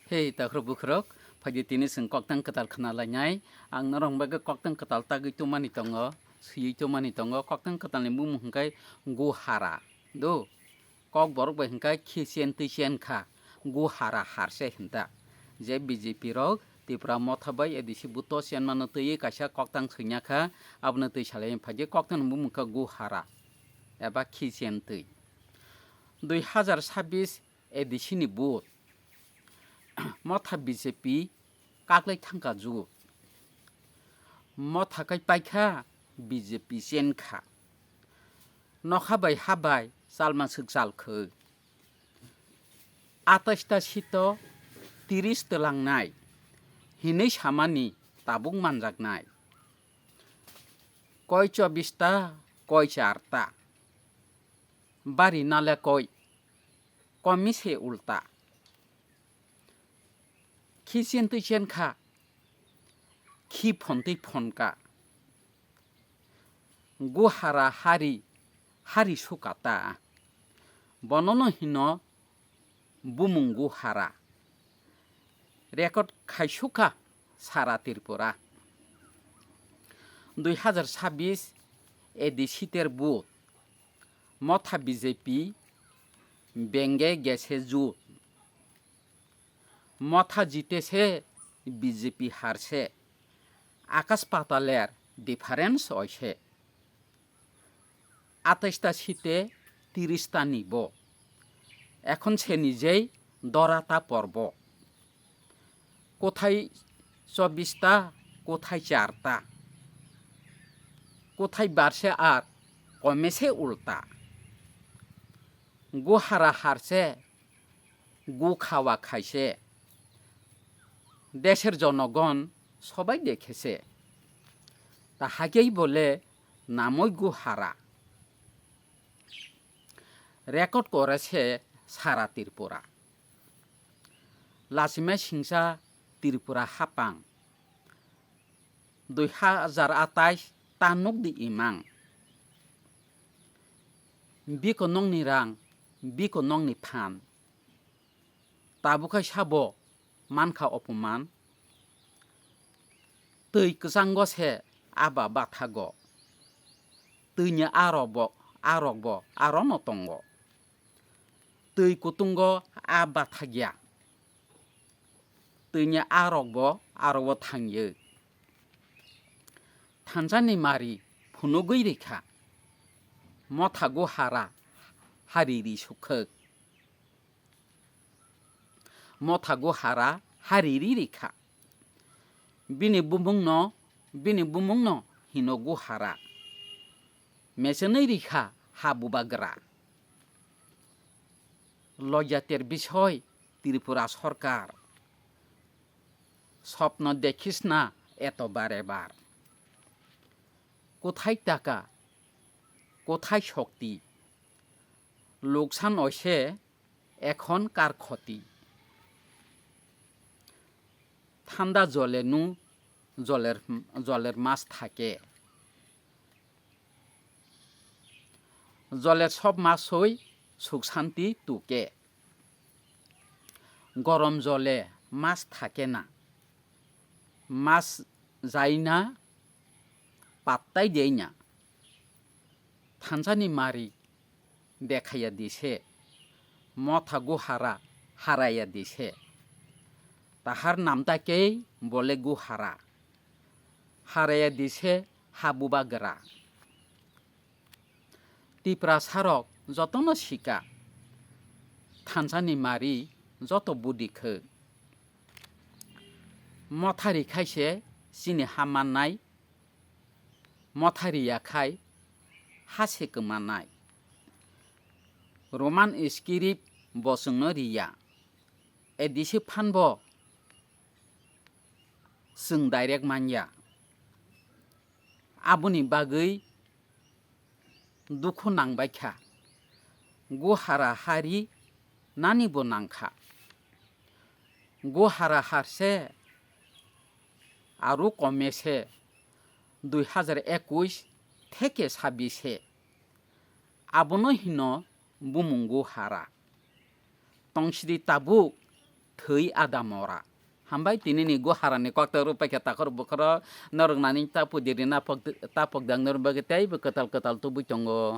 Hei takhro bukrok phagi tini sing koktang ketal khnalainyai ang narong baga koktang ketal tagui tumani tongo sui tumani tongo koktang ketal ni mum hingkai guhara do kok borok bai hingkai khisian tuisian kha guhara harse hinta je BJP rok Tripura mothabai edisi buto sian mano tui kaisa koktang sungnya kha abno tui salai phagi koktang ni mum hingka guhara eba khisian tui 2026 edisi ni bud motha BJP kaklai thangka ju motha kai paikha BJP senkha nokha bai habai salma sukjal khö 28 sito 30 telangnai hinei samani tabung manjaknai koi 24 ta koi 4 ta bari nale koi komise ulta khisian tuisian kha khi phontai phonka guhara hari sukata bonono hino bumung guhara record khaisuka sara Tripura 2026 edisiter bud motha BJP benge gese ju মথা জিতেছে BJP হারছে আকাশ পাতালের difference হয়েছে 28টা সিটে 30টা নিব এখন সে নিজেই দরাতা পর্ব কোথায় 24টা কোথায় 4টা কোথায় বাড়ছে আর কমেছে উল্টা গুহারা হারছে গু খাওয়া খাইছে দেশের জনগণ সবাই দেখেছে তাহাকেই বলে নামই গুহারা রেকর্ড করেছে সারা Tripura লাসিমা সিংসা Tripura হাপাং 2028 tanuk di imang biko nong ni rang biko nong ni phan tabukai sabo manka opoman tui kesango se aba bathago tuinya arokbo arono tongo tui kutungo abathagya tuinya arokbo arowo thangye Tanzani mari phunugui rekha motha guhara hariri sukhak motha guhara hariri rekha bini bumungno hino guhara mesenei rekha habubagra লজ্জাতের বিষয় ত্রিপুরা সরকার স্বপ্ন দেখিস না এতবার এবার কোথায় টাকা কোথায় শক্তি লোকসান হইছে এখন কার ক্ষতি ঠান্ডা জলে নু জলের মাছ থাকে জলের সব মাছই সুখ শান্তি টুকে গরম জলে মাছ থাকে না মাছ যায় না পাত্তাই দেয় না থানজানি মারি দেখাইয়া দিছে মথা গুহারা হারাইয়া দিছে তাহার নামটাকেই বলে গুহারা হারাইয়া দিছে হাবুবাগরা ত্রিপুরা সারক যতন শিকা থানজানি মারি যত বুদিখো মথারি খাইছে চিনি হামানাय মথারি আখাই হাসে গোমাनाय রোমান স্ক্রিপ্ট বসংনো রিয়া এদিসে ফানব जों डाइरेक्ट मानिया आबुनि बागै दुखु नांबायखा गुहारा हारि नानिबो नांखा गुहारा हारसे आरो कमेसे 2021 থেকে 26 আবনো হিন বুমুঙ্গু হারা তংসিদি তাবুক thei adamora hambai tinini guharani kokta rupai ke takor bukro norong nani tapu diri napok tapok dang norong bagi tai bu ketal ketal tubuh tongo.